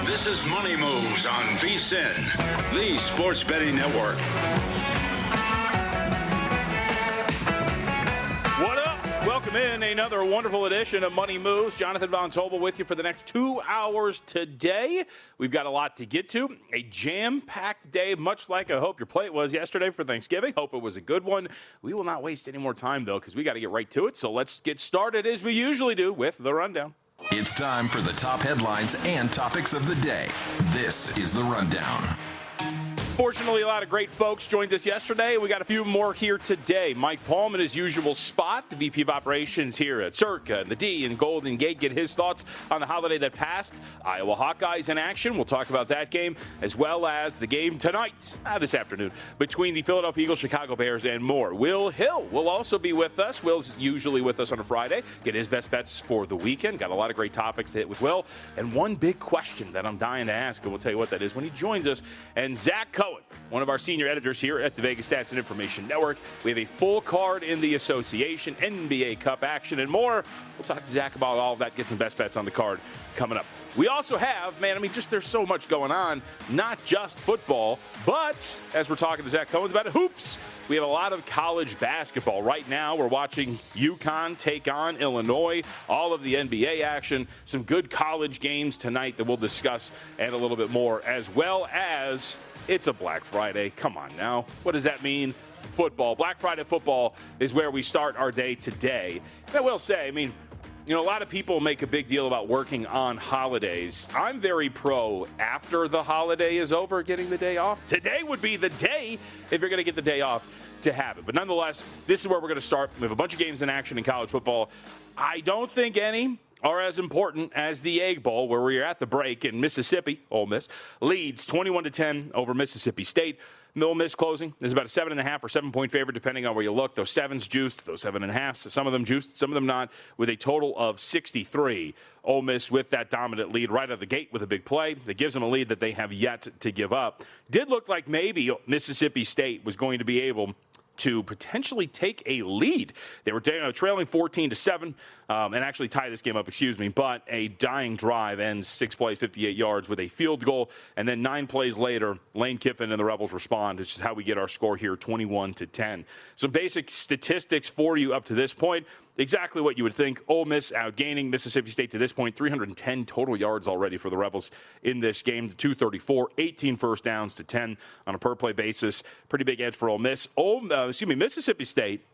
This is Money Moves on VSiN, the Sports Betting Network. What up? Welcome in another wonderful edition of Money Moves. Jonathan Von Tobel with you for the next 2 hours today. We've got a lot to get to. A jam-packed day, much like I hope your plate was yesterday for Thanksgiving. Hope it was a good one. We will not waste any more time, though, because we got to get right to it. So let's get started, as we usually do, with the Rundown. It's time for the top headlines and topics of the day. This is the Rundown. Fortunately, a lot of great folks joined us yesterday. We got a few more here today. Mike Palm in his usual spot, the VP of Operations here at Circa and the D and Golden Gate, get his thoughts on the holiday that passed. Iowa Hawkeyes in action. We'll talk about that game, as well as the game tonight, this afternoon, between the Philadelphia Eagles, Chicago Bears, and more. Will Hill will also be with us. Will's usually with us on a Friday. Get his best bets for the weekend. Got a lot of great topics to hit with Will. And one big question that I'm dying to ask, and we'll tell you what that is when he joins us. And Zach Cohen, one of our senior editors here at the Vegas Stats and Information Network. We have a full card in the association, NBA Cup action, and more. We'll talk to Zach about all of that, get some best bets on the card coming up. We also have, there's so much going on, not just football, but as we're talking to Zach Cohen about it, hoops. We have a lot of college basketball. Right now, we're watching UConn take on Illinois, all of the NBA action, some good college games tonight that we'll discuss, and a little bit more, as well as it's a Black Friday. Come on now. What does that mean? Football. Black Friday football is where we start our day today. And I will say, a lot of people make a big deal about working on holidays. I'm very pro after the holiday is over, getting the day off. Today would be the day, if you're going to get the day off, to have it. But nonetheless, this is where we're going to start. We have a bunch of games in action in college football. I don't think any are as important as the Egg Bowl, where we are at the break in Mississippi. Ole Miss leads 21-10 over Mississippi State. Ole Miss closing is about a 7.5 or 7-point favorite, depending on where you look. Those sevens juiced, those 7.5s, some of them juiced, some of them not, with a total of 63. Ole Miss with that dominant lead right out of the gate with a big play that gives them a lead that they have yet to give up. Did look like maybe Mississippi State was going to be able to potentially take a lead. They were trailing 14-7 and actually tie this game up, but a dying drive ends 6 plays, 58 yards with a field goal, and then 9 plays later, Lane Kiffin and the Rebels respond. This is how we get our score here, 21-10. Some basic statistics for you up to this point. Exactly what you would think. Ole Miss outgaining Mississippi State to this point, 310 total yards already for the Rebels in this game, 234, 18 first downs to 10 on a per-play basis. Pretty big edge for Ole Miss. Mississippi State,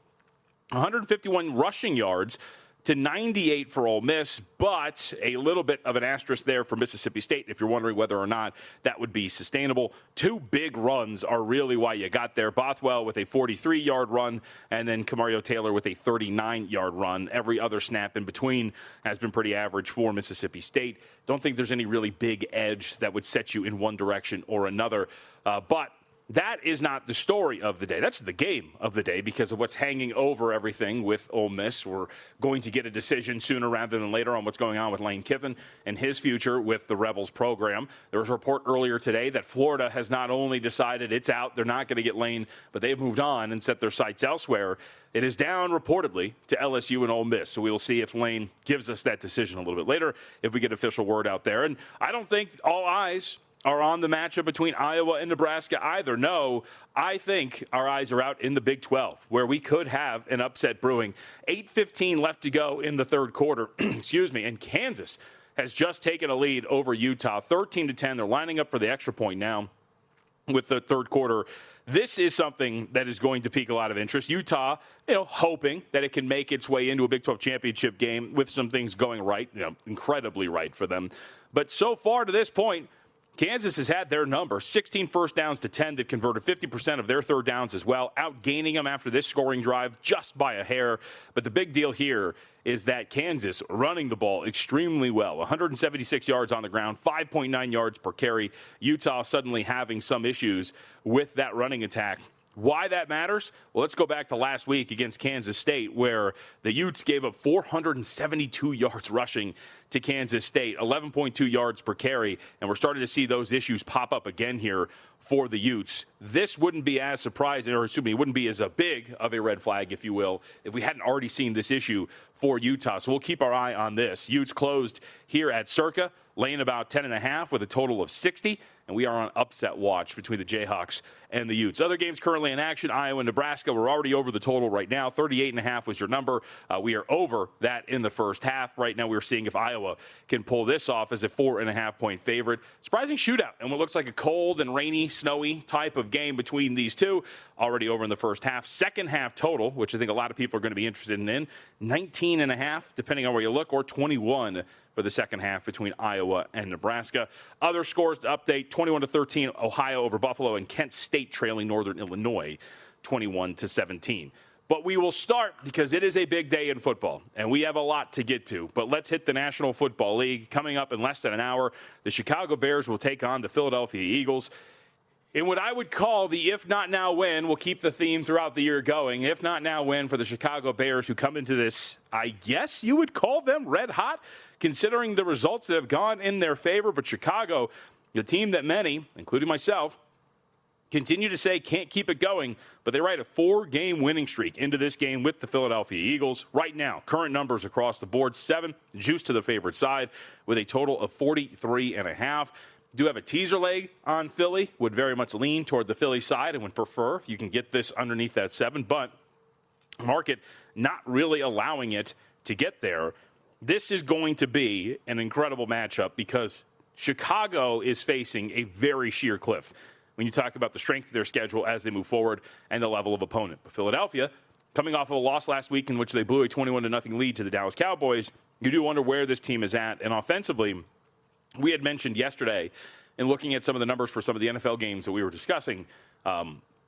151 rushing yards to 98 for Ole Miss, but a little bit of an asterisk there for Mississippi State if you're wondering whether or not that would be sustainable. 2 big runs are really why you got there. Bothwell with a 43-yard run, and then Camario Taylor with a 39-yard run. Every other snap in between has been pretty average for Mississippi State. Don't think there's any really big edge that would set you in one direction or another, but that is not the story of the day. That's the game of the day because of what's hanging over everything with Ole Miss. We're going to get a decision sooner rather than later on what's going on with Lane Kiffin and his future with the Rebels program. There was a report earlier today that Florida has not only decided it's out, they're not going to get Lane, but they've moved on and set their sights elsewhere. It is down reportedly to LSU and Ole Miss, so we will see if Lane gives us that decision a little bit later if we get official word out there. And I don't think all eyes are on the matchup between Iowa and Nebraska either. No, I think our eyes are out in the Big 12, where we could have an upset brewing. 8:15 left to go in the third quarter, and Kansas has just taken a lead over Utah, 13-10. They're lining up for the extra point now with the third quarter. This is something that is going to pique a lot of interest. Utah, hoping that it can make its way into a Big 12 championship game with some things going right, incredibly right for them. But so far to this point, Kansas has had their number, 16 first downs to 10. They've converted 50% of their third downs as well, outgaining them after this scoring drive just by a hair. But the big deal here is that Kansas running the ball extremely well, 176 yards on the ground, 5.9 yards per carry. Utah suddenly having some issues with that running attack Why that matters? Well, let's go back to last week against Kansas State, where the Utes gave up 472 yards rushing to Kansas State, 11.2 yards per carry, and we're starting to see those issues pop up again here for the Utes. This wouldn't be as surprising, or excuse me, it wouldn't be as big of a red flag, if you will, if we hadn't already seen this issue for Utah. So we'll keep our eye on this. Utes closed here at Circa, laying about 10.5 with a total of 60, and we are on upset watch between the Jayhawks and the Utes. Other games currently in action, Iowa and Nebraska. We're already over the total right now. 38.5 was your number. We are over that in the first half. Right now we're seeing if Iowa can pull this off as a 4.5-point favorite. Surprising shootout and what looks like a cold and rainy, snowy type of game between these two. Already over in the first half. Second half total, which I think a lot of people are going to be interested in, 19.5, depending on where you look, or 21 for the second half between Iowa and Nebraska. Other scores to update: 21-13, Ohio over Buffalo, and Kent State trailing Northern Illinois 21-17. But we will start because it is a big day in football, and we have a lot to get to. But let's hit the National Football League. Coming up in less than an hour, the Chicago Bears will take on the Philadelphia Eagles. In what I would call the if not now win, we'll keep the theme throughout the year going. If not now win for the Chicago Bears, who come into this, I guess you would call them red hot, considering the results that have gone in their favor. But Chicago, the team that many, including myself, continue to say can't keep it going, but they ride a 4-game winning streak into this game with the Philadelphia Eagles. Right now, current numbers across the board: 7, juice to the favorite side, with a total of 43.5. Do have a teaser leg on Philly. Would very much lean toward the Philly side and would prefer if you can get this underneath that 7, but market not really allowing it to get there. This is going to be an incredible matchup because Chicago is facing a very sheer cliff when you talk about the strength of their schedule as they move forward and the level of opponent. But Philadelphia, coming off of a loss last week in which they blew a 21-0 lead to the Dallas Cowboys, you do wonder where this team is at. And offensively, we had mentioned yesterday in looking at some of the numbers for some of the NFL games that we were discussing,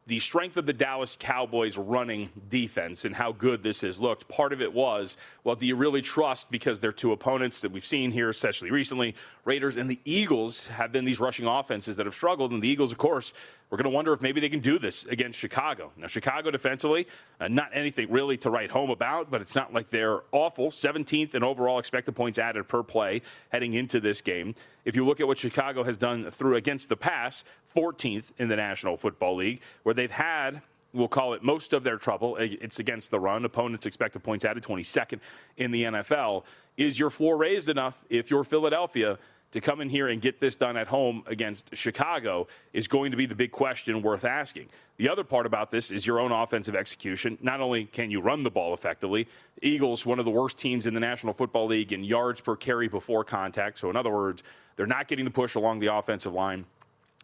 the strength of the Dallas Cowboys running defense and how good this has looked. Part of it was, well, do you really trust, because they're two opponents that we've seen here, especially recently, Raiders and the Eagles have been these rushing offenses that have struggled. And the Eagles, of course, we're going to wonder if maybe they can do this against Chicago. Now, Chicago defensively, not anything really to write home about, but it's not like they're awful. 17th in overall expected points added per play heading into this game. If you look at what Chicago has done through against the pass, 14th in the National Football League, where they've had, we'll call it, most of their trouble. It's against the run. Opponents' expected points added, 22nd in the NFL. Is your floor raised enough if you're Philadelphia to come in here and get this done at home against Chicago is going to be the big question worth asking. The other part about this is your own offensive execution. Not only can you run the ball effectively, Eagles, one of the worst teams in the National Football League in yards per carry before contact. So in other words, they're not getting the push along the offensive line.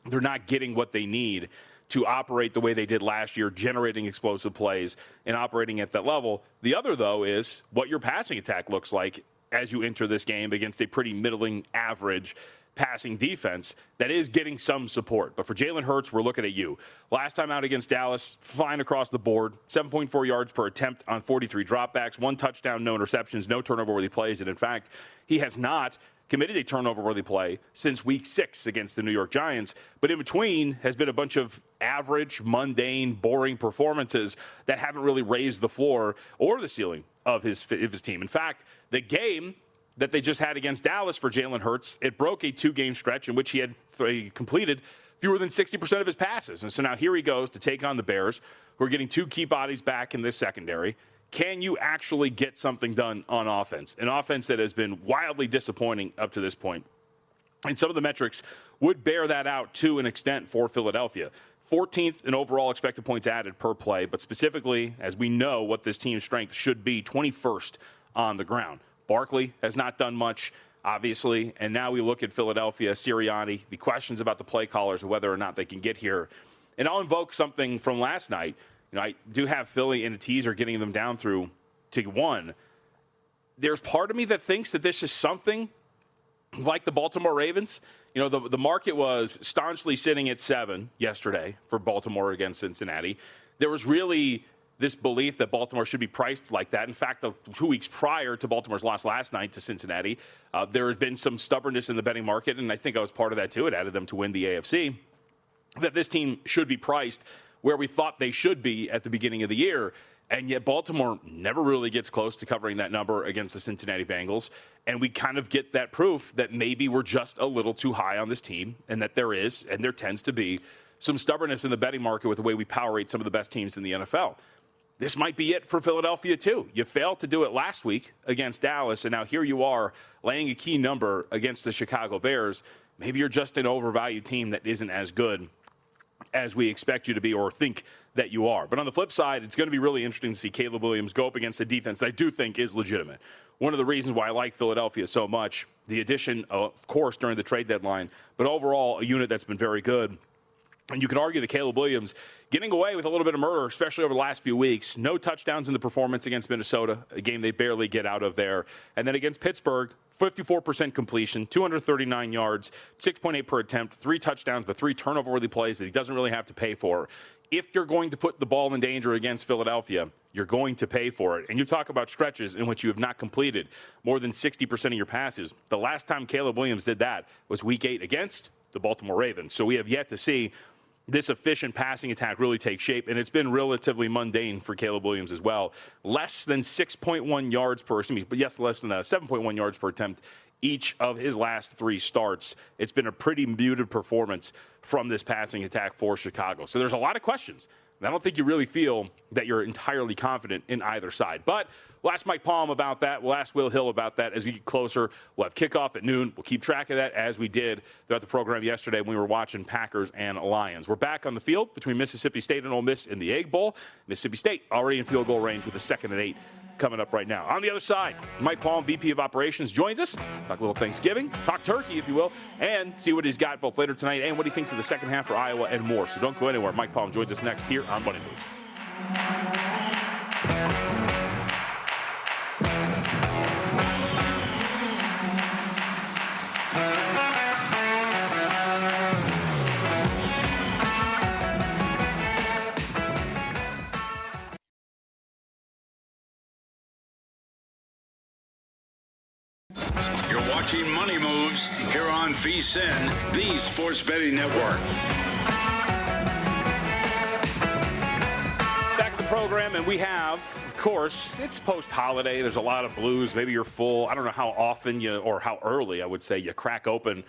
They're not getting what they need to operate the way they did last year, generating explosive plays and operating at that level. The other, though, is what your passing attack looks like as you enter this game against a pretty middling average passing defense that is getting some support. But for Jalen Hurts, we're looking at you. Last time out against Dallas, fine across the board, 7.4 yards per attempt on 43 dropbacks, 1 touchdown, no interceptions, no turnover-worthy plays. And in fact, he has not committed a turnover-worthy play since week 6 against the New York Giants. But in between has been a bunch of average, mundane, boring performances that haven't really raised the floor or the ceiling of his team. In fact, the game that they just had against Dallas for Jalen Hurts, it broke a 2-game stretch in which he had completed fewer than 60% of his passes. And so now here he goes to take on the Bears, who are getting 2 key bodies back in this secondary. Can you actually get something done on offense? An offense that has been wildly disappointing up to this point. And some of the metrics would bear that out to an extent for Philadelphia. 14th in overall expected points added per play, but specifically, as we know what this team's strength should be, 21st on the ground. Barkley has not done much, obviously, and now we look at Philadelphia, Sirianni, the questions about the play callers and whether or not they can get here. And I'll invoke something from last night. You know, I do have Philly in a teaser getting them down through to 1. There's part of me that thinks that this is something like the Baltimore Ravens. You know, the market was staunchly sitting at 7 yesterday for Baltimore against Cincinnati. There was really this belief that Baltimore should be priced like that. In fact, the 2 weeks prior to Baltimore's loss last night to Cincinnati, there had been some stubbornness in the betting market, and I think I was part of that too. It added them to win the AFC, that this team should be priced where we thought they should be at the beginning of the year. And yet Baltimore never really gets close to covering that number against the Cincinnati Bengals. And we kind of get that proof that maybe we're just a little too high on this team, and that there is, and there tends to be, some stubbornness in the betting market with the way we power rate some of the best teams in the NFL. This might be it for Philadelphia, too. You failed to do it last week against Dallas, and now here you are laying a key number against the Chicago Bears. Maybe you're just an overvalued team that isn't as good as we expect you to be or think that you are. But on the flip side, it's going to be really interesting to see Caleb Williams go up against a defense that I do think is legitimate. One of the reasons why I like Philadelphia so much, the addition, of course, during the trade deadline, but overall a unit that's been very good. And you could argue that Caleb Williams getting away with a little bit of murder, especially over the last few weeks. No touchdowns in the performance against Minnesota, a game they barely get out of there. And then against Pittsburgh, 54% completion, 239 yards, 6.8 per attempt, 3 touchdowns, but 3 turnover-worthy plays that he doesn't really have to pay for. If you're going to put the ball in danger against Philadelphia, you're going to pay for it. And you talk about stretches in which you have not completed more than 60% of your passes. The last time Caleb Williams did that was Week 8 against the Baltimore Ravens. So we have yet to see this efficient passing attack really take shape, and it's been relatively mundane for Caleb Williams as well. Less than 6.1 yards per, less than 7.1 yards per attempt each of his last 3 starts. It's been a pretty muted performance from this passing attack for Chicago. So there's a lot of questions. And I don't think you really feel that you're entirely confident in either side. But we'll ask Mike Palm about that. We'll ask Will Hill about that as we get closer. We'll have kickoff at noon. We'll keep track of that as we did throughout the program yesterday when we were watching Packers and Lions. We're back on the field between Mississippi State and Ole Miss in the Egg Bowl. Mississippi State already in field goal range with a 2nd and 8 coming up right now. On the other side, Mike Palm, VP of Operations, joins us. Talk a little Thanksgiving, talk turkey, if you will, and see what he's got both later tonight and what he thinks of the second half for Iowa and more. So don't go anywhere. Mike Palm joins us next here on Money Moves. You're watching Money Moves here on VSiN, the Sports Betting Network. Back in the program, and we have, of course, it's post-holiday. There's a lot of blues. Maybe you're full. I don't know how often or how early, I would say, you crack open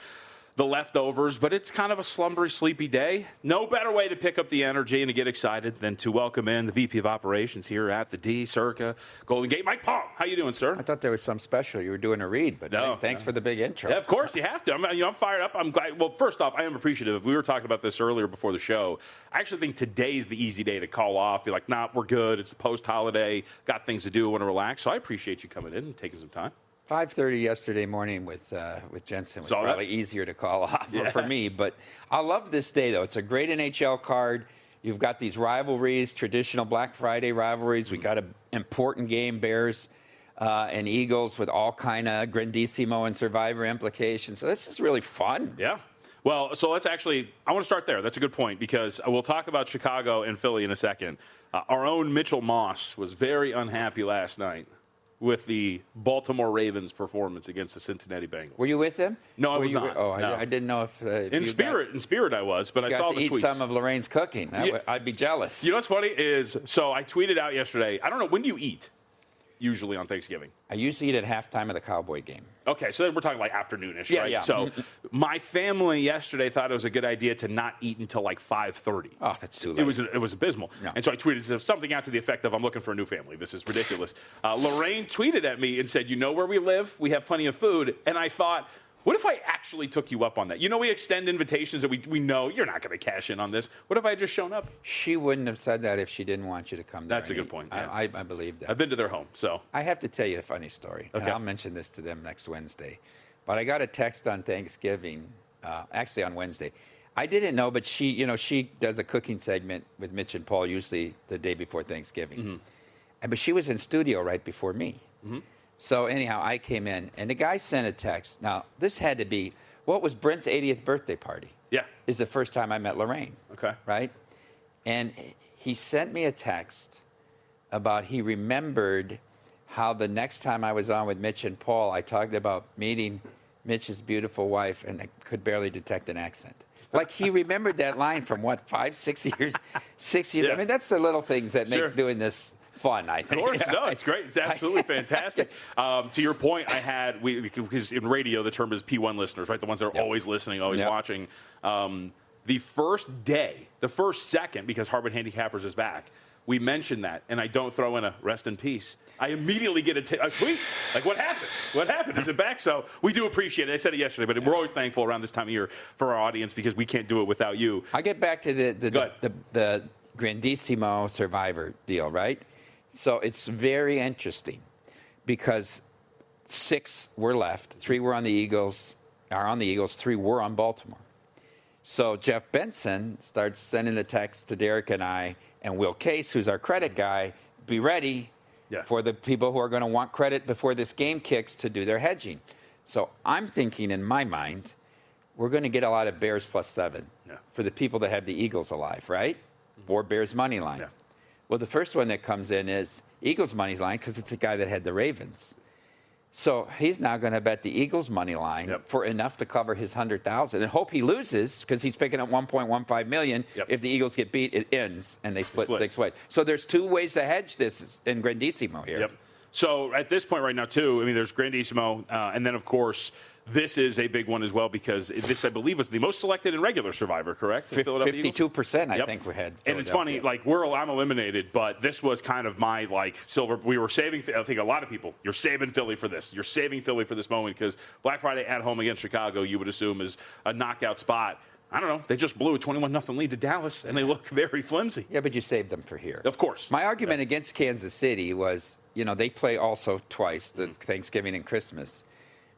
the leftovers, but it's kind of a slumbery, sleepy day. No better way to pick up the energy and to get excited than to welcome in the VP of Operations here at the D, Circa, Golden Gate, Mike Palm. How you doing, sir? I thought there was some special. You were doing a read, but no, thanks for the big intro. Yeah, of course you have to. I'm fired up. I'm glad. Well, first off, I am appreciative. We were talking about this earlier before the show. I actually think today's the easy day to call off. Be like, nah, we're good. It's the post-holiday. Got things to do. Want to relax. So I appreciate you coming in and taking some time. 5:30 yesterday morning with Jensen was probably easier to call off for me. But I love this day, though. It's a great NHL card. You've got these rivalries, traditional Black Friday rivalries. We got an important game, Bears and Eagles, with all kind of Grandissimo and Survivor implications. So this is really fun. Yeah. Well, so let's actually – I want to start there. That's a good point because we'll talk about Chicago and Philly in a second. Our own Mitchell Moss was very unhappy last night with the Baltimore Ravens' performance against the Cincinnati Bengals. Were you with him? No, I was not. No. I didn't know if in spirit I was, but I saw the tweets. Eat some of Lorraine's cooking. I'd be jealous. You know what's funny is, so I tweeted out yesterday. I don't know, when do you eat usually on Thanksgiving? I usually eat at halftime of the Cowboy game. Okay, so we're talking like afternoonish, right? Yeah. So my family yesterday thought it was a good idea to not eat until like 5:30. Oh, that's too late. It was abysmal. No. And so I tweeted something out to the effect of, I'm looking for a new family. This is ridiculous. Lorraine tweeted at me and said, you know where we live? We have plenty of food. And I thought, what if I actually took you up on that? You know, we extend invitations that we know you're not going to cash in on this. What if I had just shown up? She wouldn't have said that if she didn't want you to come there. That's a good point. Yeah. I believe that. I've been to their home, so. I have to tell you a funny story. Okay. And I'll mention this to them next Wednesday. But I got a text on Thanksgiving, actually on Wednesday. I didn't know, but she does a cooking segment with Mitch and Paul usually the day before Thanksgiving. Mm-hmm. But she was in studio right before me. Mm-hmm. So anyhow, I came in, and the guy sent a text. Now, this had to be, what was Brent's 80th birthday party? Yeah. Is the first time I met Lorraine. Okay. Right? And he sent me a text about he remembered how the next time I was on with Mitch and Paul, I talked about meeting Mitch's beautiful wife, and I could barely detect an accent. Like he remembered that line from what, 5, 6 years? 6 years. Yeah. I mean, that's the little things that make Sure. doing this fun, I think. Of course, no, it's great. It's absolutely fantastic. To your point, because in radio the term is P1 listeners, right? The ones that are always listening, always watching. The first day, the first second, because Harvard Handicappers is back, we mentioned that, and I don't throw in a rest in peace. I immediately get a tweet. Like, what happened? What happened? Is it back? So we do appreciate it. I said it yesterday, but we're always thankful around this time of year for our audience because we can't do it without you. I get back to the Grandissimo Survivor deal, right? So it's very interesting because 6 were left. 3 were on the Eagles, 3 were on Baltimore. So Jeff Benson starts sending the text to Derek and I, and Will Case, who's our credit guy, be ready for the people who are going to want credit before this game kicks to do their hedging. So I'm thinking in my mind, we're going to get a lot of Bears +7 for the people that have the Eagles alive, right? Or Bears money line. Yeah. Well, the first one that comes in is Eagles money line because it's the guy that had the Ravens. So he's now going to bet the Eagles money line for enough to cover his 100,000 and hope he loses because he's picking up 1.15 million. If the Eagles get beat, it ends and they split 6 ways. So there's 2 ways to hedge this in Grandissimo here. So at this point right now, too, I mean, there's Grandissimo, and then of course this is a big one as well because this, I believe, was the most selected in regular Survivor, correct? 52%, I think we had. And it's funny, like I'm eliminated, but this was kind of my silver. We were saving. I think a lot of people, you're saving Philly for this. You're saving Philly for this moment because Black Friday at home against Chicago, you would assume is a knockout spot. I don't know. They just blew a 21-0 lead to Dallas, and they look very flimsy. Yeah, but you saved them for here. Of course. My argument against Kansas City was, they play also twice, the Thanksgiving and Christmas.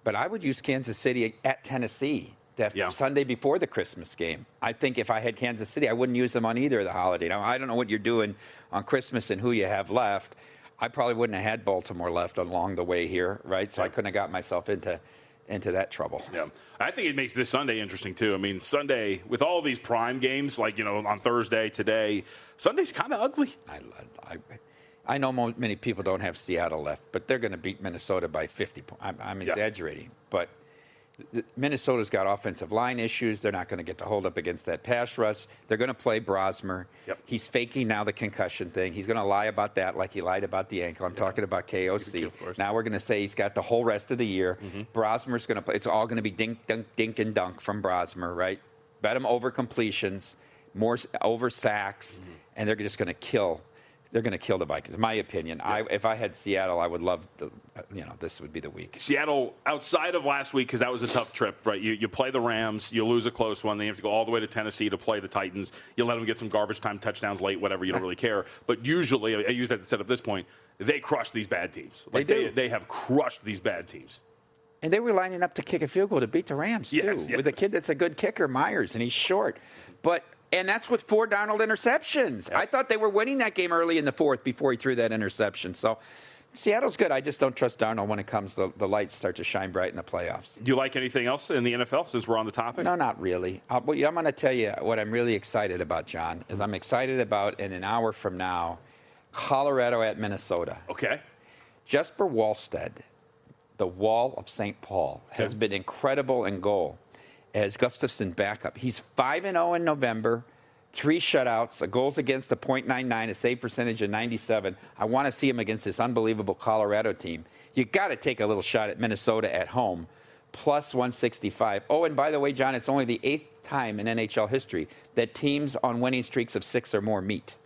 But I would use Kansas City at Tennessee that Sunday before the Christmas game. I think if I had Kansas City, I wouldn't use them on either of the holiday. Now, I don't know what you're doing on Christmas and who you have left. I probably wouldn't have had Baltimore left along the way here, right? So I couldn't have got myself into that trouble. Yeah, I think it makes this Sunday interesting, too. I mean, Sunday, with all these prime games, on Thursday, today, Sunday's kind of ugly. I know many people don't have Seattle left, but they're going to beat Minnesota by 50 points. I'm exaggerating, but Minnesota's got offensive line issues. They're not going to get to hold up against that pass rush. They're going to play Brosmer. He's faking now the concussion thing. He's going to lie about that like he lied about the ankle. I'm talking about KOC. Now we're going to say he's got the whole rest of the year. Brosmer's going to play. It's all going to be dink, dunk, dink, and dunk from Brosmer, right? Bet him over completions, more over sacks, and they're just going to kill. They're going to kill the Vikings, in my opinion. If I had Seattle, I would love to, this would be the week. Seattle, outside of last week, because that was a tough trip, right? You play the Rams, you lose a close one, then you have to go all the way to Tennessee to play the Titans. You let them get some garbage time touchdowns late, whatever, you don't really care. But usually, I use that to set up this point, they crush these bad teams. They do. They have crushed these bad teams. And they were lining up to kick a field goal to beat the Rams, too, with a kid that's a good kicker, Myers, and he's short. And that's with 4 Darnold interceptions. I thought they were winning that game early in the 4th before he threw that interception. So Seattle's good. I just don't trust Darnold when it comes to the lights start to shine bright in the playoffs. Do you like anything else in the NFL since we're on the topic? No, not really. I'm going to tell you what I'm really excited about, John, is I'm excited about, in an hour from now, Colorado at Minnesota. Okay. Jesper Wallstedt, the Wall of St. Paul, has been incredible in goal as Gustafson backup. He's 5-0 in November, 3 shutouts, a goals against a .99, a save percentage of 97. I want to see him against this unbelievable Colorado team. You got to take a little shot at Minnesota at home, plus 165. Oh, and by the way, John, it's only the 8th time in NHL history that teams on winning streaks of 6 or more meet.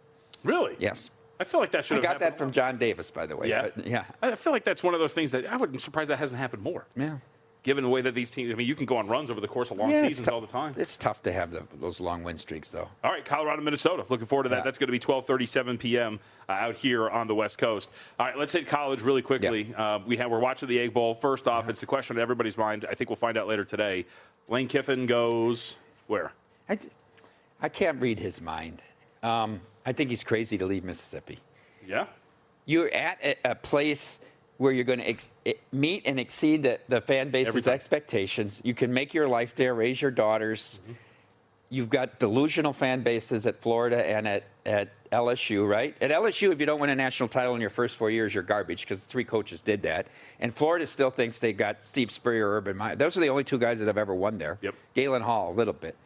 Really? Yes. I feel like that should have happened. I got that from John Davis, by the way. Yeah? I feel like that's one of those things that I wouldn't be surprised that hasn't happened more. Yeah. Given the way that these teams, you can go on runs over the course of long seasons all the time. It's tough to have those long win streaks, though. All right, Colorado, Minnesota. Looking forward to that. That's going to be 12:37 p.m. Out here on the West Coast. All right, let's hit college really quickly. We're watching the Egg Bowl. First off, it's the question on everybody's mind. I think we'll find out later today. Lane Kiffin goes where? I can't read his mind. I think he's crazy to leave Mississippi. Yeah? You're at a place where you're going to meet and exceed the fan base's expectations. You can make your life there, raise your daughters. You've got delusional fan bases at Florida and at LSU, right? At LSU, if you don't win a national title in your first 4 years, you're garbage because 3 coaches did that. And Florida still thinks they got Steve Spurrier or Urban Meyer. Those are the only 2 guys that have ever won there. Yep. Galen Hall, a little bit.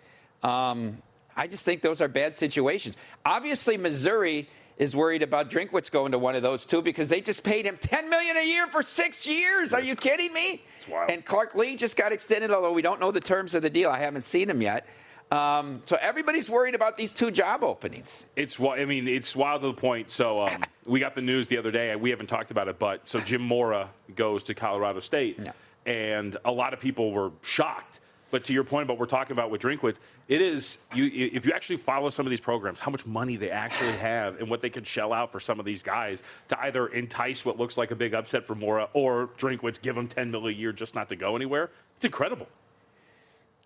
I just think those are bad situations. Obviously, Missouri is worried about Drinkwitz going to one of those two because they just paid him $10 million a year for 6 years. Are you kidding me? It's wild. And Clark Lee just got extended, although we don't know the terms of the deal. I haven't seen him yet. So everybody's worried about these 2 job openings. It's wild to the point. So we got the news the other day. We haven't talked about it, but so Jim Mora goes to Colorado State, and a lot of people were shocked. But to your point about what we're talking about with Drinkwitz, it is if you actually follow some of these programs, how much money they actually have and what they could shell out for some of these guys to either entice what looks like a big upset for Mora or Drinkwitz give them $10 million a year just not to go anywhere. It's incredible.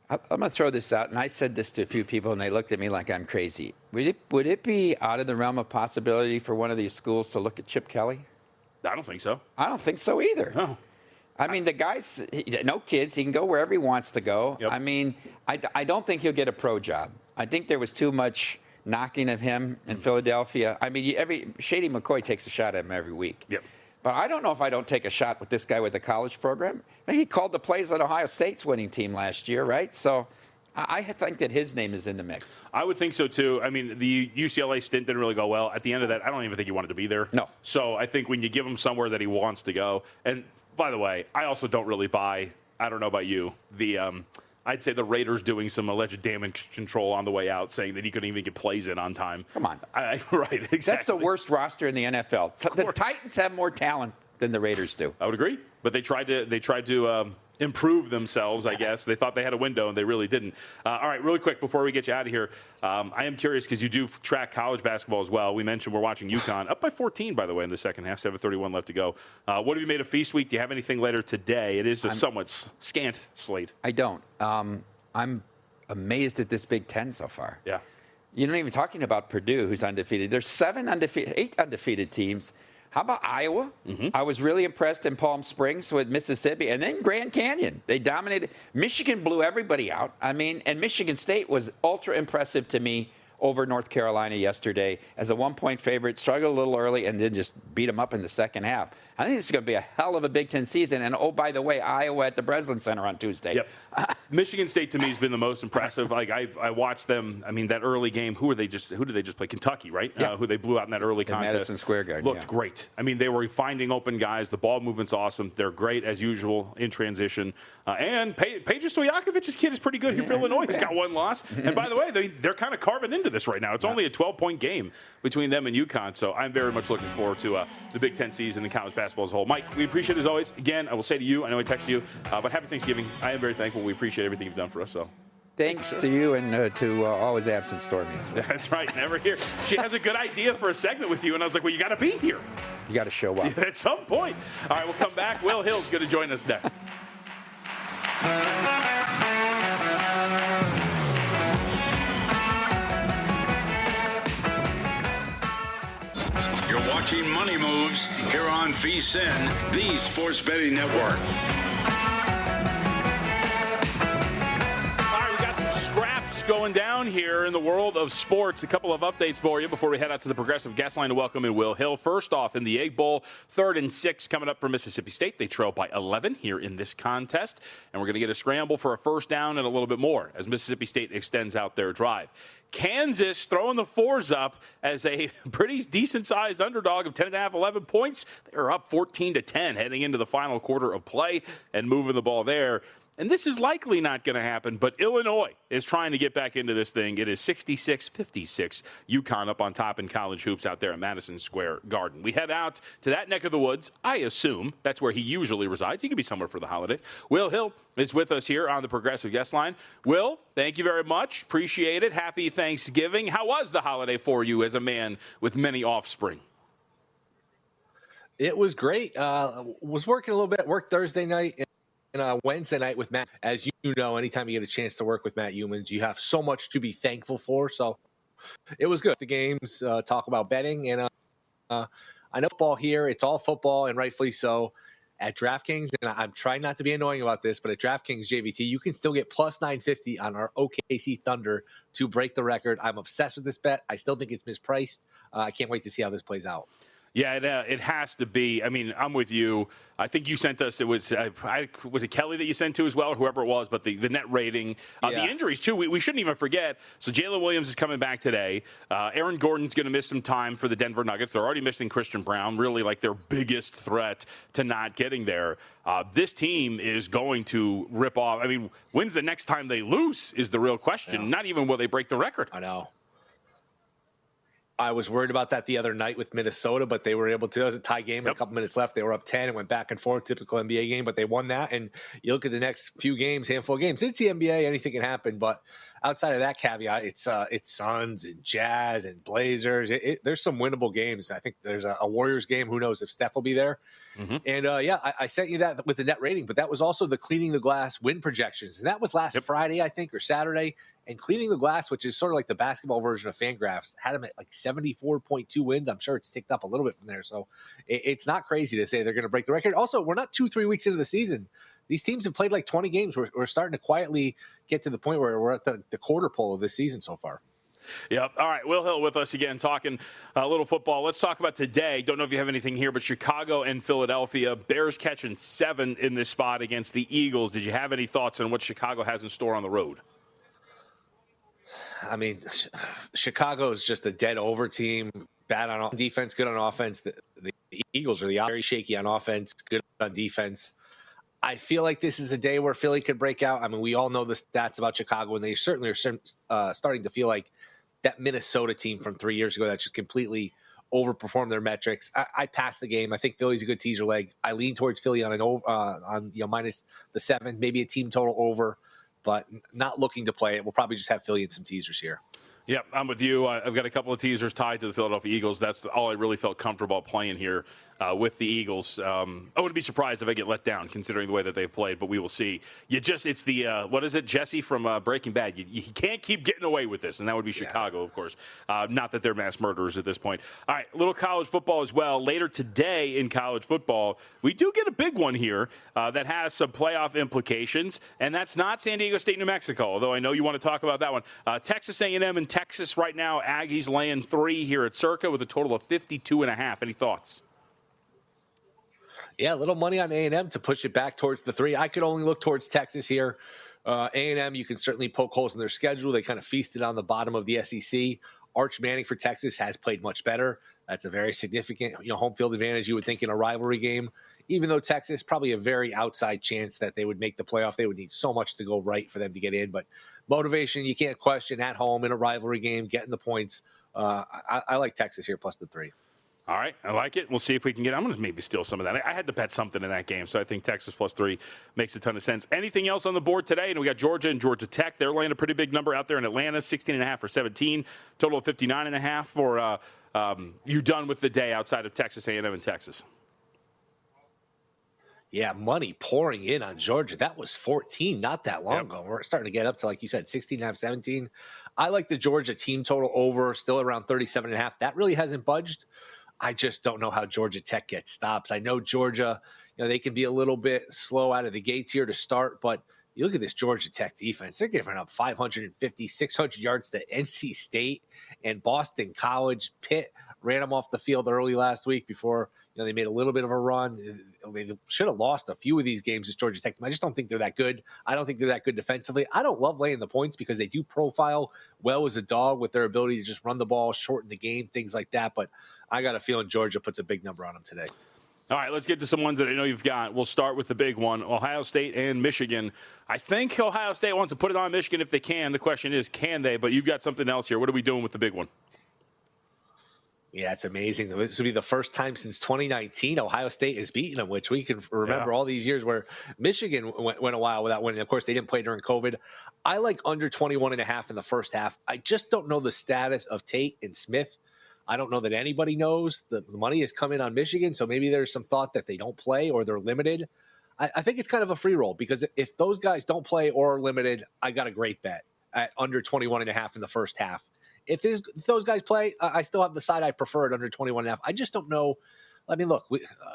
I'm going to throw this out, and I said this to a few people, and they looked at me like I'm crazy. Would it be out of the realm of possibility for one of these schools to look at Chip Kelly? I don't think so. I don't think so either. No. I mean, the guy's no kids. He can go wherever he wants to go. Yep. I mean, I don't think he'll get a pro job. I think there was too much knocking of him in Philadelphia. I mean, Shady McCoy takes a shot at him every week. Yep. But I don't know if I don't take a shot with this guy with the college program. He called the plays on Ohio State's winning team last year, right? So I think that his name is in the mix. I would think so, too. I mean, the UCLA stint didn't really go well. At the end of that, I don't even think he wanted to be there. No. So I think when you give him somewhere that he wants to go, and by the way, I also don't really buy, I don't know about you, I'd say the Raiders doing some alleged damage control on the way out, saying that he couldn't even get plays in on time. Come on. Right, exactly. That's the worst roster in the NFL. The Titans have more talent than the Raiders do. I would agree. But they tried to improve themselves, I guess. They thought they had a window, and they really didn't. All right, really quick, before we get you out of here, I am curious because you do track college basketball as well. We mentioned we're watching UConn, up by 14, by the way, in the second half, 7:31 left to go. What have you made of Feast Week? Do you have anything later today? It is a somewhat scant slate. I don't. I'm amazed at this Big Ten so far. Yeah. You're not even talking about Purdue, who's undefeated. There's 8 undefeated teams. How about Iowa? Mm-hmm. I was really impressed in Palm Springs with Mississippi. And then Grand Canyon. They dominated. Michigan blew everybody out. I mean, and Michigan State was ultra impressive to me over North Carolina yesterday as a 1-point favorite, struggled a little early, and then just beat them up in the second half. I think this is going to be a hell of a Big Ten season. And, oh, by the way, Iowa at the Breslin Center on Tuesday. Yep. Michigan State, to me, has been the most impressive. Like, I watched them. I mean, that early game, who did they just play? Kentucky, right? Yeah. Who they blew out in that early contest. Madison Square Garden. Looked great. I mean, they were finding open guys. The ball movement's awesome. They're great, as usual, in transition. And Peja Stojakovic's kid is pretty good here for Illinois. He's got 1 loss. And, by the way, they're kind of carving into this right now. It's only a 12-point game between them and UConn. So I'm very much looking forward to the Big Ten season and college basketball as a whole. Mike, we appreciate it as always. Again, I will say to you, I know I texted you, but happy Thanksgiving. I am very thankful. We appreciate everything you've done for us. So thanks to you and to always absent Stormy as well. That's right. Never here. She has a good idea for a segment with you, and I was like, well, you got to be here. You got to show up. At some point. All right, we'll come back. Will Hill's going to join us next. You're watching Money Moves here on VSiN, the Sports Betting Network. Going down here in the world of sports. A couple of updates for you before we head out to the Progressive Guest Line to welcome in Will Hill. First off, in the Egg Bowl, 3rd and 6 coming up for Mississippi State. They trail by 11 here in this contest, and we're going to get a scramble for a first down and a little bit more as Mississippi State extends out their drive. Kansas throwing the 4s up as a pretty decent-sized underdog of 10.5, 11 points. They're up 14-10 heading into the final quarter of play and moving the ball there. And this is likely not going to happen, but Illinois is trying to get back into this thing. It is 66-56. UConn up on top in college hoops out there at Madison Square Garden. We head out to that neck of the woods. I assume that's where he usually resides. He could be somewhere for the holidays. Will Hill is with us here on the Progressive Guest Line. Will, thank you very much. Appreciate it. Happy Thanksgiving. How was the holiday for you as a man with many offspring? It was great. Was working a little bit. Worked Thursday night. And Wednesday night with Matt. As you know, anytime you get a chance to work with Matt Humans, you have so much to be thankful for. So it was good. The games, talk about betting. And I know football here, it's all football, and rightfully so. At DraftKings, and I'm trying not to be annoying about this, but at DraftKings JVT, you can still get plus 950 on our OKC Thunder to break the record. I'm obsessed with this bet. I still think it's mispriced. I can't wait to see how this plays out. Yeah, it has to be. I mean, I'm with you. I think you sent us, was it Kelly that you sent to as well, or whoever it was, but the net rating. The injuries, too, we shouldn't even forget. So Jalen Williams is coming back today. Aaron Gordon's going to miss some time for the Denver Nuggets. They're already missing Christian Brown, really like their biggest threat to not getting there. This team is going to rip off. I mean, when's the next time they lose is the real question. Yeah. Not even will they break the record. I know. I was worried about that the other night with Minnesota, but they were able to. It was a tie game. Yep. A couple minutes left. They were up 10 and went back and forth. Typical NBA game, but they won that. And you look at the next few games, handful of games. It's the NBA. Anything can happen. But outside of that caveat, it's Suns and Jazz and Blazers. There's some winnable games. I think there's a Warriors game. Who knows if Steph will be there? Mm-hmm. And, I sent you that with the net rating, but that was also the Cleaning the Glass win projections. And that was last Friday, I think, or Saturday. And Cleaning the Glass, which is sort of like the basketball version of Fangraphs, had them at like 74.2 wins. I'm sure it's ticked up a little bit from there. So it's not crazy to say they're going to break the record. Also, we're not 2-3 weeks into the season. These teams have played like 20 games. We're starting to quietly get to the point where we're at the quarter pole of this season so far. Yep. All right. Will Hill with us again, talking a little football. Let's talk about today. Don't know if you have anything here, but Chicago and Philadelphia. Bears catching 7 in this spot against the Eagles. Did you have any thoughts on what Chicago has in store on the road? I mean, Chicago is just a dead over team. Bad on defense, good on offense. The Eagles are very shaky on offense, good on defense. I feel like this is a day where Philly could break out. I mean, we all know the stats about Chicago, and they certainly are starting to feel like that Minnesota team from 3 years ago that just completely overperformed their metrics. I passed the game. I think Philly's a good teaser leg. I lean towards Philly on minus the 7, maybe a team total over, but not looking to play it. We'll probably just have Philly and some teasers here. Yep, I'm with you. I've got a couple of teasers tied to the Philadelphia Eagles. That's all I really felt comfortable playing here with the Eagles. I wouldn't be surprised if I get let down considering the way that they've played, but we will see. It's the, what is it, Jesse from Breaking Bad? You can't keep getting away with this, and that would be Chicago, of course. Not that they're mass murderers at this point. All right, little college football as well. Later today in college football, we do get a big one here that has some playoff implications, and that's not San Diego State, New Mexico, although I know you want to talk about that one. Texas A&M and Texas right now, Aggies laying 3 here at Circa with a total of 52.5. Any thoughts? Yeah, a little money on A&M to push it back towards the 3. I could only look towards Texas here. A&M, you can certainly poke holes in their schedule. They kind of feasted on the bottom of the SEC. Arch Manning for Texas has played much better. That's a very significant home field advantage, you would think, in a rivalry game. Even though Texas, probably a very outside chance that they would make the playoff. They would need so much to go right for them to get in. But motivation, you can't question at home in a rivalry game, getting the points. I like Texas here plus the 3. All right, I like it. We'll see if we can get. I'm going to maybe steal some of that. I had to bet something in that game, so I think Texas plus 3 makes a ton of sense. Anything else on the board today? And we got Georgia and Georgia Tech. They're laying a pretty big number out there in Atlanta, 16.5 for 17, total of 59.5 for. You done with the day outside of Texas A&M and Texas? Yeah, money pouring in on Georgia. That was 14 not that long ago. We're starting to get up to, like you said, 16.5, 17. I like the Georgia team total over, still around 37.5. That really hasn't budged. I just don't know how Georgia Tech gets stops. I know Georgia, they can be a little bit slow out of the gates here to start, but you look at this Georgia Tech defense. They're giving up 550, 600 yards to NC State and Boston College. Pitt ran them off the field early last week before they made a little bit of a run. They should have lost a few of these games as Georgia Tech. I just don't think they're that good. I don't think they're that good defensively. I don't love laying the points because they do profile well as a dog with their ability to just run the ball, shorten the game, things like that. But I got a feeling Georgia puts a big number on them today. All right, let's get to some ones that I know you've got. We'll start with the big one, Ohio State and Michigan. I think Ohio State wants to put it on Michigan if they can. The question is, can they? But you've got something else here. What are we doing with the big one? Yeah, it's amazing. This will be the first time since 2019 Ohio State has beaten them, which we can remember all these years where Michigan went a while without winning. Of course, they didn't play during COVID. I like under 21.5 in the first half. I just don't know the status of Tate and Smith. I don't know that anybody knows. The money has come in on Michigan, so maybe there's some thought that they don't play or they're limited. I think it's kind of a free roll because if those guys don't play or are limited, I got a great bet at under 21.5 in the first half. If those guys play, I still have the side I prefer at under 21.5. I just don't know. I mean, look,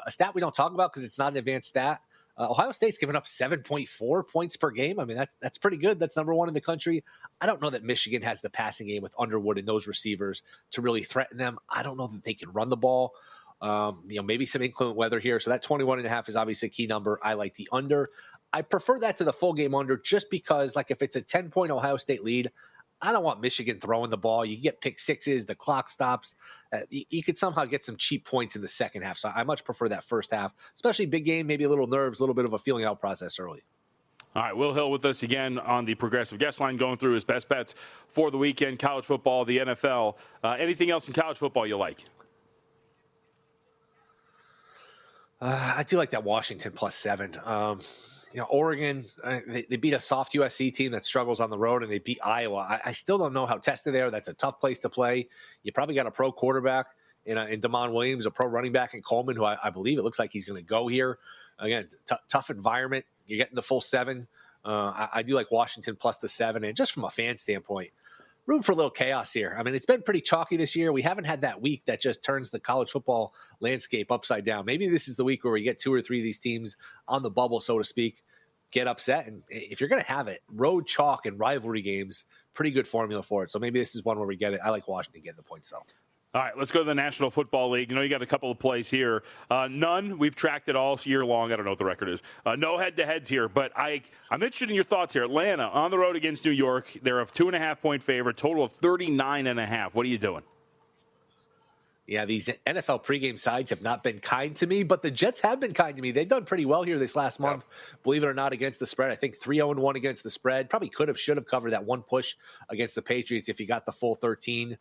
a stat we don't talk about because it's not an advanced stat. Ohio State's given up 7.4 points per game. I mean, that's pretty good. That's number 1 in the country. I don't know that Michigan has the passing game with Underwood and those receivers to really threaten them. I don't know that they can run the ball. Maybe some inclement weather here. So that 21.5 is obviously a key number. I like the under. I prefer that to the full game under just because, like, if it's a 10-point Ohio State lead, I don't want Michigan throwing the ball. You get pick sixes, the clock stops. You could somehow get some cheap points in the second half. So I much prefer that first half, especially big game, maybe a little nerves, a little bit of a feeling out process early. All right, Will Hill with us again on the Progressive Guest Line, going through his best bets for the weekend, college football, the NFL. Anything else in college football you like? I do like that Washington +7. Oregon, they beat a soft USC team that struggles on the road, and they beat Iowa. I still don't know how tested they are. That's a tough place to play. You probably got a pro quarterback in Damon Williams, a pro running back in Coleman, who I believe it looks like he's going to go here. Again, tough environment. You're getting the full 7. I do like Washington +7. And just from a fan standpoint, room for a little chaos here. I mean, it's been pretty chalky this year. We haven't had that week that just turns the college football landscape upside down. Maybe this is the week where we get 2 or 3 of these teams on the bubble, so to speak, get upset. And if you're going to have it, road chalk and rivalry games, pretty good formula for it. So maybe this is one where we get it. I like Washington getting the points, though. All right, let's go to the National Football League. You got a couple of plays here. None. We've tracked it all year long. I don't know what the record is. No head-to-heads here, but I'm interested in your thoughts here. Atlanta on the road against New York. They're a 2.5-point favorite, total of 39.5. What are you doing? Yeah, these NFL pregame sides have not been kind to me, but the Jets have been kind to me. They've done pretty well here this last month, believe it or not, against the spread. I think 3-0-1 against the spread. Probably should have covered that one push against the Patriots if you got the full 13.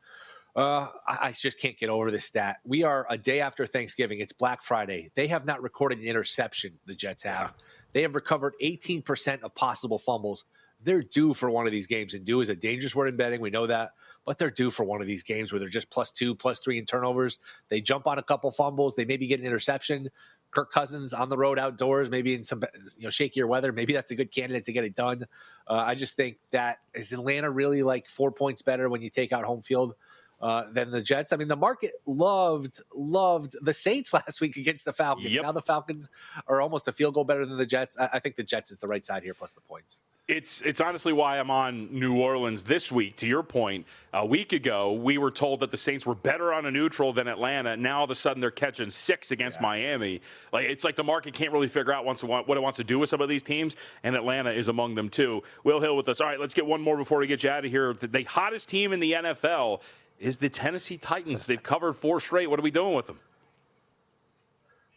I just can't get over this stat. We are a day after Thanksgiving. It's Black Friday. They have not recorded an interception, the Jets have. They have recovered 18% of possible fumbles. They're due for one of these games, and due is a dangerous word in betting. We know that, but they're due for one of these games where they're just +2, +3 in turnovers. They jump on a couple fumbles. They maybe get an interception. Kirk Cousins on the road outdoors, maybe in some shakier weather. Maybe that's a good candidate to get it done. I just think that is Atlanta really like 4 points better when you take out home field than the Jets. I mean, the market loved the Saints last week against the Falcons. Yep. Now the Falcons are almost a field goal better than the Jets. I think the Jets is the right side here plus the points. It's honestly why I'm on New Orleans this week. To your point, a week ago, we were told that the Saints were better on a neutral than Atlanta. Now, all of a sudden, they're catching 6 against Miami. It's like the market can't really figure out what it wants to do with some of these teams, and Atlanta is among them, too. Will Hill with us. All right, let's get one more before we get you out of here. The hottest team in the NFL is the Tennessee Titans. They've covered 4 straight. What are we doing with them?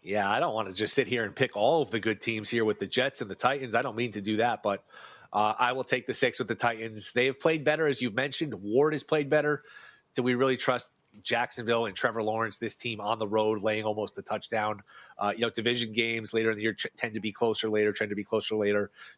Yeah, I don't want to just sit here and pick all of the good teams here with the Jets and the Titans. I don't mean to do that, but I will take the 6 with the Titans. They have played better, as you've mentioned. Ward has played better. Do we really trust Jacksonville and Trevor Lawrence, this team on the road, laying almost a touchdown? Division games later in the year tend to be closer later,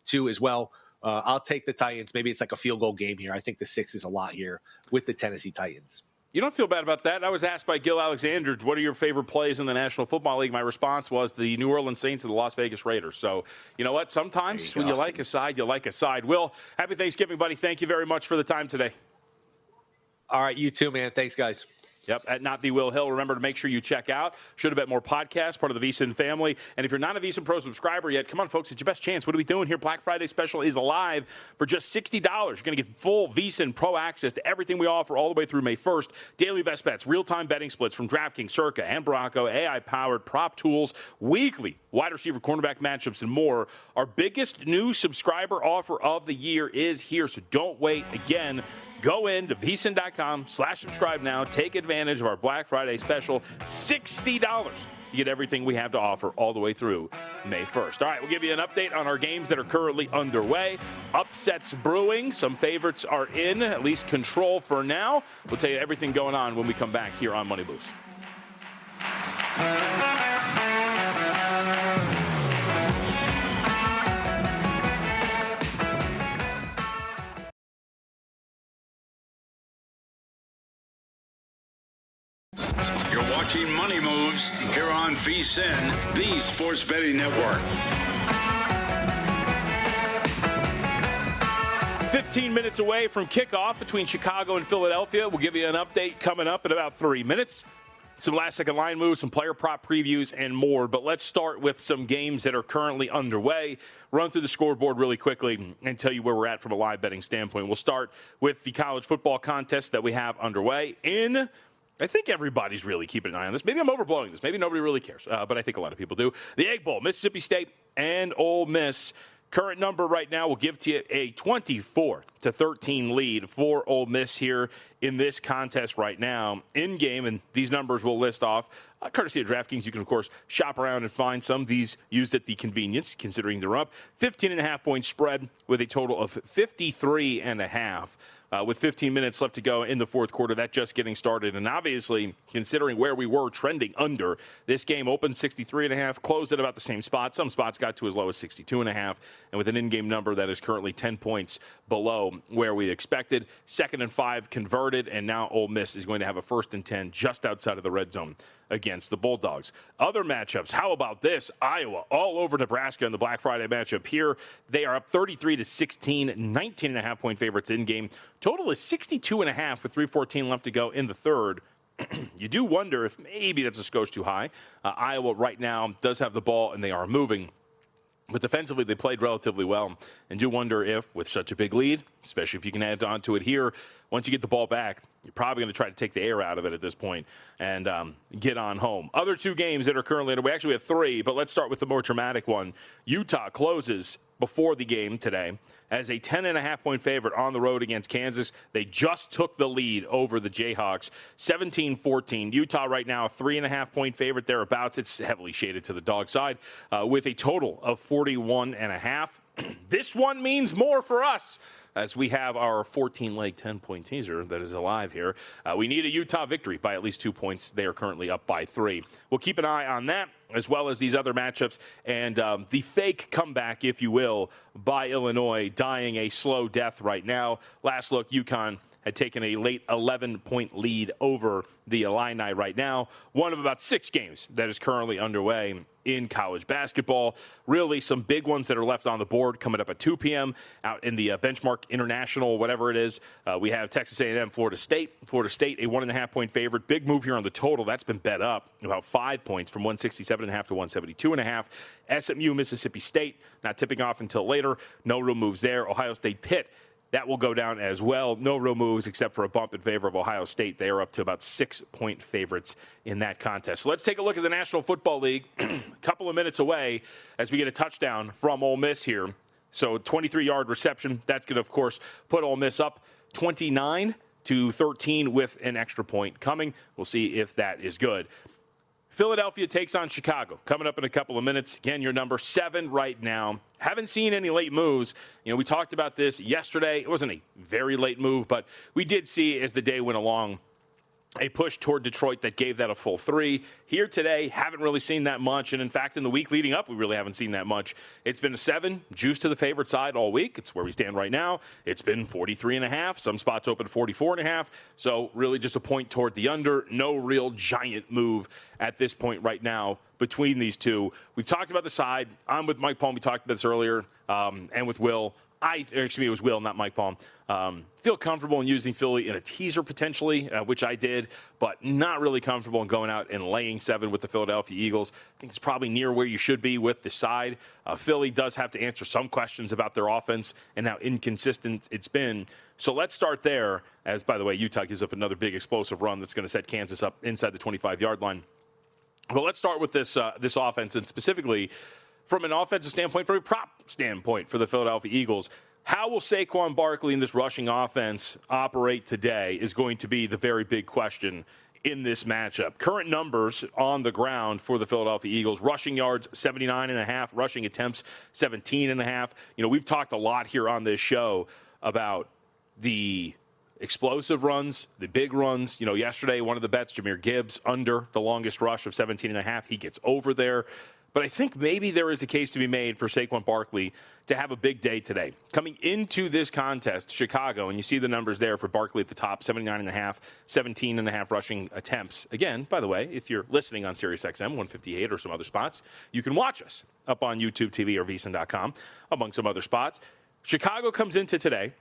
too, as well. I'll take the Titans. Maybe it's like a field goal game here. I think the 6 is a lot here with the Tennessee Titans. You don't feel bad about that. I was asked by Gil Alexander, what are your favorite plays in the National Football League? My response was the New Orleans Saints and the Las Vegas Raiders. So, you know what? Sometimes when you like a side, you like a side. Will, happy Thanksgiving, buddy. Thank you very much for the time today. All right, you too, man. Thanks, guys. Yep, at Not the Will Hill. Remember to make sure you check out Should Have Bet More podcast, part of the VSiN family. And if you're not a VSiN Pro subscriber yet, come on, folks, it's your best chance. What are we doing here? Black Friday special is live for just $60. You're going to get full VSiN Pro access to everything we offer all the way through May 1st. Daily best bets, real-time betting splits from DraftKings, Circa, and Bronco, AI-powered prop tools, weekly wide receiver cornerback matchups, and more. Our biggest new subscriber offer of the year is here, so don't wait. Again, go in to vsin.com/subscribe now. Take advantage of our Black Friday special, $60. You get everything we have to offer all the way through May 1st. All right, we'll give you an update on our games that are currently underway. Upsets brewing. Some favorites are in, at least control for now. We'll tell you everything going on when we come back here on Money Moves. 10, the Sports Betting Network. 15 minutes away from kickoff between Chicago and Philadelphia. We'll give you an update coming up in about 3 minutes. Some last-second line moves, some player prop previews, and more. But let's start with some games that are currently underway. Run through the scoreboard really quickly and tell you where we're at from a live betting standpoint. We'll start with the college football contest that we have underway. In I think everybody's really keeping an eye on this. Maybe I'm overblowing this. Maybe nobody really cares, but I think a lot of people do. The Egg Bowl, Mississippi State and Ole Miss. Current number right now will give to you a 24-13 lead for Ole Miss here in this contest right now. In game, and these numbers will list off, courtesy of DraftKings. You can, of course, shop around and find some. These used at the convenience, considering they're up. 15.5-point spread with a total of 53.5. With 15 minutes left to go in the fourth quarter, that just getting started. And obviously, considering where we were trending under, this game opened 63.5, closed at about the same spot. Some spots got to as low as 62.5, and with an in-game number that is currently 10 points below where we expected. 2nd and 5 converted, and now Ole Miss is going to have a 1st and 10 just outside of the red zone against the Bulldogs. Other matchups, how about this? Iowa all over Nebraska in the Black Friday matchup here. They are up 33-16, 19.5-point favorites in game. Total is 62.5 with 3:14 left to go in the third. You do wonder if maybe that's a skosh too high. Iowa right now does have the ball, and they are moving. But defensively, they played relatively well. And do wonder if, with such a big lead, especially if you can add on to it here, once you get the ball back, you're probably going to try to take the air out of it at this point and get on home. Other two games that are currently underway, actually we have three, but let's start with the more dramatic one. Utah closes before the game today as a 10.5-point favorite on the road against Kansas. They just took the lead over the Jayhawks, 17-14. Utah right now, 3.5-point favorite thereabouts. It's heavily shaded to the dog side with a total of 41.5. This one means more for us as we have our 14-leg 10-point teaser that is alive here. We need a Utah victory by at least 2 points. They are currently up by 3. We'll keep an eye on that as well as these other matchups and the fake comeback, if you will, by Illinois, dying a slow death right now. Last look, UConn had taken a late 11-point lead over the Illini right now. One of about 6 games that is currently underway in college basketball. Really some big ones that are left on the board coming up at 2 p.m. out in the Benchmark International, whatever it is. We have Texas A&M, Florida State. Florida State, a 1.5-point favorite. Big move here on the total. That's been bet up about 5 points from 167.5 to 172.5. SMU, Mississippi State, not tipping off until later. No real moves there. Ohio State, Pitt. That will go down as well. No real moves except for a bump in favor of Ohio State. They are up to about 6-point favorites in that contest. So let's take a look at the National Football League. A couple of minutes away as we get a touchdown from Ole Miss here. So 23-yard reception. That's going to, of course, put Ole Miss up 29-13 with an extra point coming. We'll see if that is good. Philadelphia takes on Chicago. Coming up in a couple of minutes. Again, your number 7 right now. Haven't seen any late moves. You know, we talked about this yesterday. It wasn't a very late move, but we did see as the day went along a push toward Detroit that gave that a full 3. Here today, haven't really seen that much. And in fact, in the week leading up, we really haven't seen that much. It's been a 7, juice to the favorite side all week. It's where we stand right now. It's been 43.5. Some spots open 44.5. So really just a point toward the under. No real giant move at this point right now between these two. We've talked about the side. I'm with Mike Palm. We talked about this earlier, and with Will. It was Will, not Mike Palm. Feel comfortable in using Philly in a teaser potentially, which I did, but not really comfortable in going out and laying 7 with the Philadelphia Eagles. I think it's probably near where you should be with the side. Philly does have to answer some questions about their offense and how inconsistent it's been. So let's start there, as, by the way, Utah gives up another big explosive run that's going to set Kansas up inside the 25-yard line. Well, let's start with this offense, and specifically from an offensive standpoint, from a prop standpoint for the Philadelphia Eagles. How will Saquon Barkley in this rushing offense operate today is going to be the very big question in this matchup. Current numbers on the ground for the Philadelphia Eagles: rushing yards 79.5, rushing attempts 17.5. You know, we've talked a lot here on this show about the explosive runs, the big runs. You know, yesterday, one of the bets, Jahmyr Gibbs, under the longest rush of 17.5. He gets over there. But I think maybe there is a case to be made for Saquon Barkley to have a big day today. Coming into this contest, Chicago, and you see the numbers there for Barkley at the top, 79.5, 17.5 rushing attempts. Again, by the way, if you're listening on SiriusXM 158 or some other spots, you can watch us up on YouTube TV or vsin.com, among some other spots. Chicago comes into today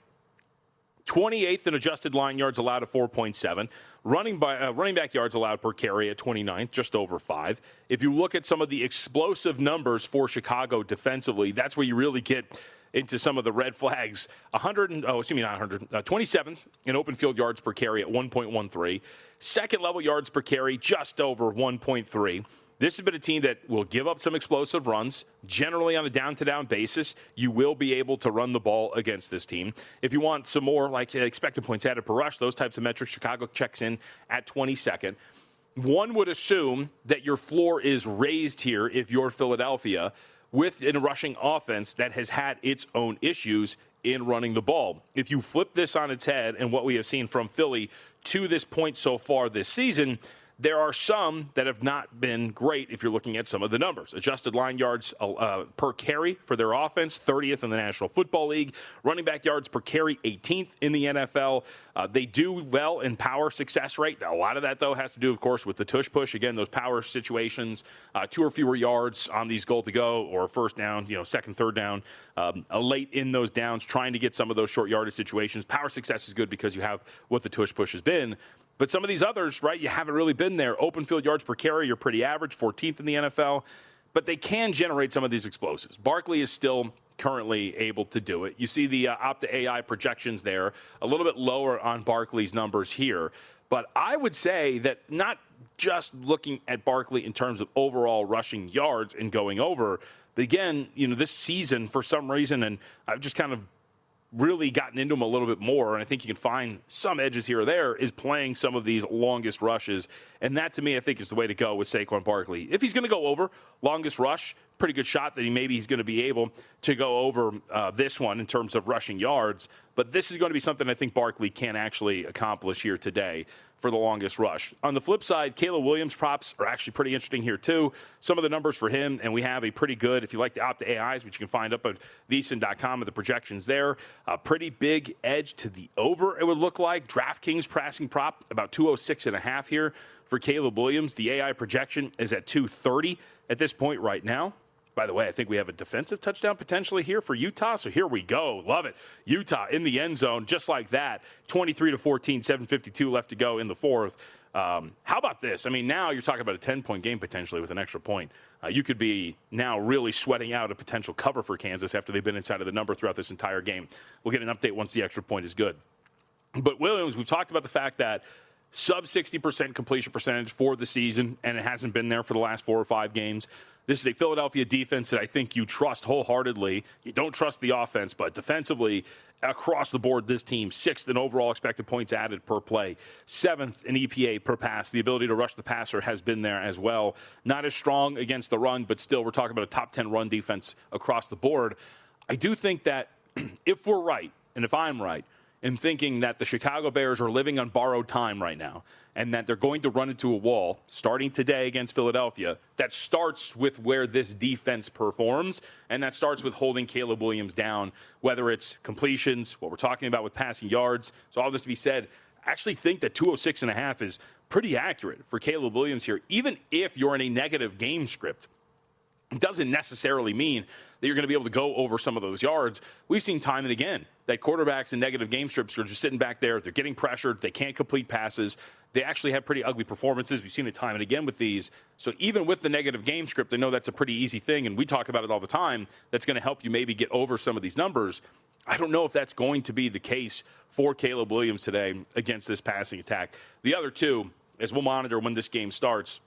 28th in adjusted line yards allowed at 4.7. Running back yards allowed per carry at 29th, just over 5. If you look at some of the explosive numbers for Chicago defensively, that's where you really get into some of the red flags. 27th in open field yards per carry at 1.13. Second level yards per carry, just over 1.3. This has been a team that will give up some explosive runs. Generally, on a down-to-down basis, you will be able to run the ball against this team. If you want some more, like expected points added per rush, those types of metrics, Chicago checks in at 22nd. One would assume that your floor is raised here if you're Philadelphia with a rushing offense that has had its own issues in running the ball. If you flip this on its head and what we have seen from Philly to this point so far this season, there are some that have not been great if you're looking at some of the numbers. Adjusted line yards per carry for their offense, 30th in the National Football League. Running back yards per carry, 18th in the NFL. They do well in power success rate. A lot of that, though, has to do, of course, with the tush push. Again, those power situations, 2 or fewer yards on these goal-to-go or first down, second, third down, late in those downs, trying to get some of those short yardage situations. Power success is good because you have what the tush push has been. But some of these others, right, you haven't really been there. Open field yards per carry, you're pretty average, 14th in the NFL. But they can generate some of these explosives. Barkley is still currently able to do it. You see the Opta AI projections there, a little bit lower on Barkley's numbers here. But I would say that not just looking at Barkley in terms of overall rushing yards and going over, but again, this season, for some reason, and I've just kind of really gotten into him a little bit more, and I think you can find some edges here or there, is playing some of these longest rushes. And that, to me, I think is the way to go with Saquon Barkley. If he's going to go over longest rush, pretty good shot that he's going to be able to go over this one in terms of rushing yards. But this is going to be something I think Barkley can actually accomplish here today for the longest rush. On the flip side, Caleb Williams props are actually pretty interesting here too. Some of the numbers for him, and we have a pretty good, if you like the Opta AIs, which you can find up at vsin.com with the projections there, a pretty big edge to the over, it would look like. DraftKings passing prop, about 206.5 here for Caleb Williams. The AI projection is at 230 at this point right now. By the way, I think we have a defensive touchdown potentially here for Utah, so here we go. Love it. Utah in the end zone, just like that. 23-14, 7:52 left to go in the fourth. How about this? I mean, now you're talking about a 10-point game potentially with an extra point. You could be now really sweating out a potential cover for Kansas after they've been inside of the number throughout this entire game. We'll get an update once the extra point is good. But Williams, we've talked about the fact that sub 60% completion percentage for the season, and it hasn't been there for the last 4 or 5 games. This is a Philadelphia defense that I think you trust wholeheartedly. You don't trust the offense, but defensively, across the board, this team, 6th in overall expected points added per play, 7th in EPA per pass. The ability to rush the passer has been there as well. Not as strong against the run, but still, we're talking about a top 10 run defense across the board. I do think that if we're right, and if I'm right, in thinking that the Chicago Bears are living on borrowed time right now and that they're going to run into a wall starting today against Philadelphia, that starts with where this defense performs, and that starts with holding Caleb Williams down, whether it's completions, what we're talking about with passing yards. So all this to be said, I actually think that 206.5 is pretty accurate for Caleb Williams here, even if you're in a negative game script. It doesn't necessarily mean that you're going to be able to go over some of those yards. We've seen time and again that quarterbacks in negative game strips are just sitting back there. They're getting pressured. They can't complete passes. They actually have pretty ugly performances. We've seen it time and again with these. So even with the negative game script, I know that's a pretty easy thing, and we talk about it all the time. That's going to help you maybe get over some of these numbers. I don't know if that's going to be the case for Caleb Williams today against this passing attack. The other two, as we'll monitor when this game starts,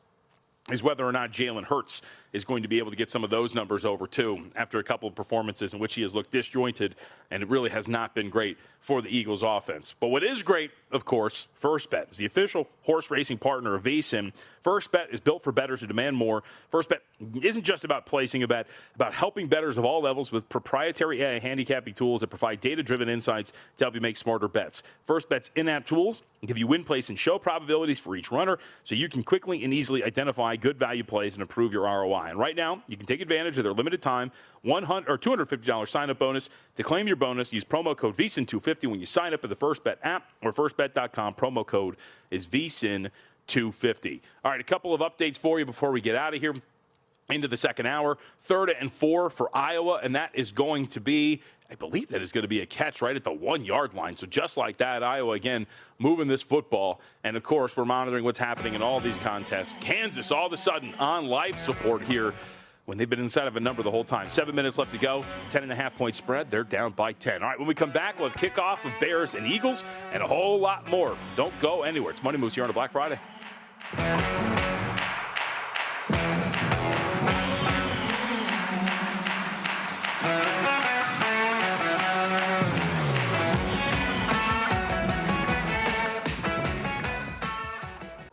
is whether or not Jalen Hurts is going to be able to get some of those numbers over, too, after a couple of performances in which he has looked disjointed, and it really has not been great for the Eagles' offense. But what is great, of course, First Bet is the official horse racing partner of VSiN. First Bet is built for bettors who demand more. First Bet isn't just about placing a bet, about helping bettors of all levels with proprietary AI handicapping tools that provide data-driven insights to help you make smarter bets. First Bet's in-app tools give you win, place, and show probabilities for each runner so you can quickly and easily identify good value plays and improve your ROI. And right now, you can take advantage of their limited time $250 sign-up bonus. To claim your bonus, use promo code VSIN250 when you sign up at the First Bet app or firstbet.com. Promo code is VSIN250. All right, a couple of updates for you before we get out of here into the second hour. 3rd and 4 for Iowa, and that is going to be, I believe that is going to be a catch right at the 1-yard line. So just like that, Iowa, again, moving this football. And, of course, we're monitoring what's happening in all these contests. Kansas, all of a sudden, on life support here. when they've been inside of a number the whole time. 7 minutes left to go. It's a 10.5-point spread. They're down by 10. All right, when we come back, we'll have kickoff of Bears and Eagles and a whole lot more. Don't go anywhere. It's Money Moves here on a Black Friday.